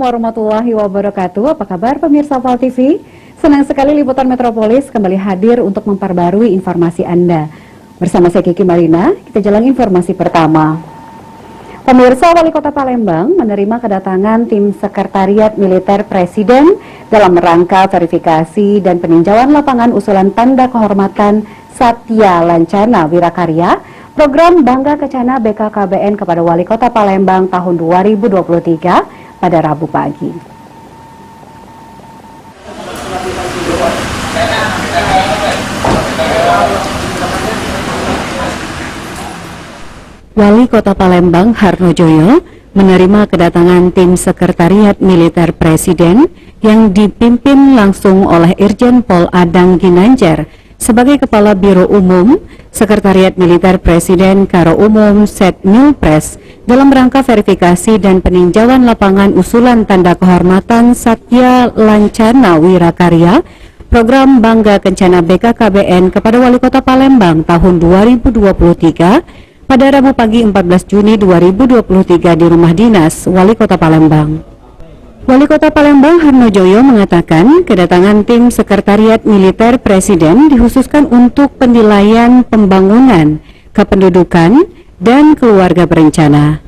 warahmatullahi wabarakatuh. Apa kabar pemirsa Val TV? Senang sekali Liputan Metropolis kembali hadir untuk memperbarui informasi Anda. Bersama saya Kiki Marina, kita jalan informasi pertama. Pemirsa, Wali Kota Palembang menerima kedatangan tim Sekretariat Militer Presiden dalam rangka verifikasi dan peninjauan lapangan usulan tanda kehormatan Satya Lancana Wirakarya, program Bangga Kencana BKKBN kepada Wali Kota Palembang tahun 2023 pada Rabu pagi. Wali Kota Palembang Harnojoyo menerima kedatangan tim Sekretariat Militer Presiden yang dipimpin langsung oleh Irjen Pol Adang Ginanjar sebagai Kepala Biro Umum Sekretariat Militer Presiden Karo Umum Setmilpres dalam rangka verifikasi dan peninjauan lapangan usulan tanda kehormatan Satya Lancana Wirakarya, program Bangga Kencana BKKBN kepada Wali Kota Palembang tahun 2023 pada Rabu pagi 14 Juni 2023 di rumah dinas Wali Kota Palembang. Wali Kota Palembang Harnojoyo mengatakan kedatangan tim Sekretariat Militer Presiden dikhususkan untuk penilaian pembangunan, kependudukan, dan keluarga berencana.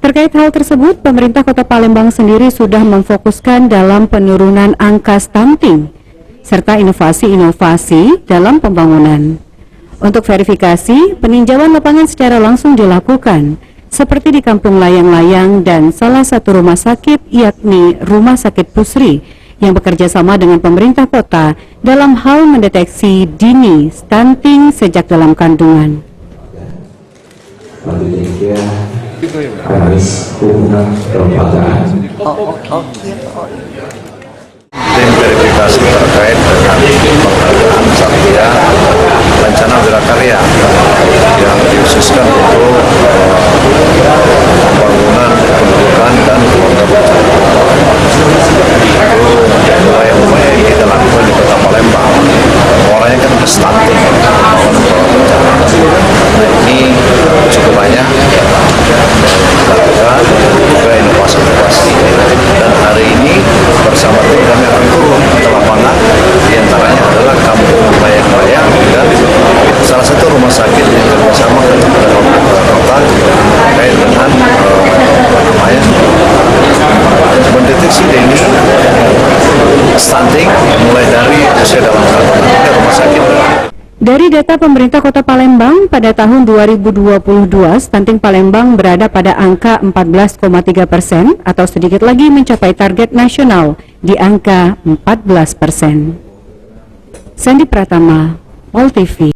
Terkait hal tersebut, pemerintah Kota Palembang sendiri sudah memfokuskan dalam penurunan angka stunting, serta inovasi-inovasi dalam pembangunan. Untuk verifikasi, peninjauan lapangan secara langsung dilakukan, seperti di Kampung Layang-Layang dan salah satu rumah sakit, yakni Rumah Sakit Pusri, yang bekerja sama dengan pemerintah kota dalam hal mendeteksi dini stunting sejak dalam kandungan. Tim verifikasi terkait dengan penghargaan Satya Lancana Wirakarya yang dikhususkan untuk pembangunan, kependudukan, dan keluarga berencana. Itu upaya-upaya yang kita lakukan di Kota Palembang. Orangnya kan stunting, pembangunan keluarga berencana. Nah, ini cukup banyak dilakukan, juga inovasi-inovasi. Dan hari ini bersama tim kami akan turun ke lapangan, diantaranya adalah Kampung Layang-Layang dan salah satu rumah sakit yang bersama dengan pemerintah kota terkait dengan mendeteksi dini stunting mulai dari usia dalam kandungan ke rumah sakit. Dari data pemerintah Kota Palembang, pada tahun 2022, stunting Palembang berada pada angka 14,3% atau sedikit lagi mencapai target nasional di angka 14%. Sandi Pratama, Val TV.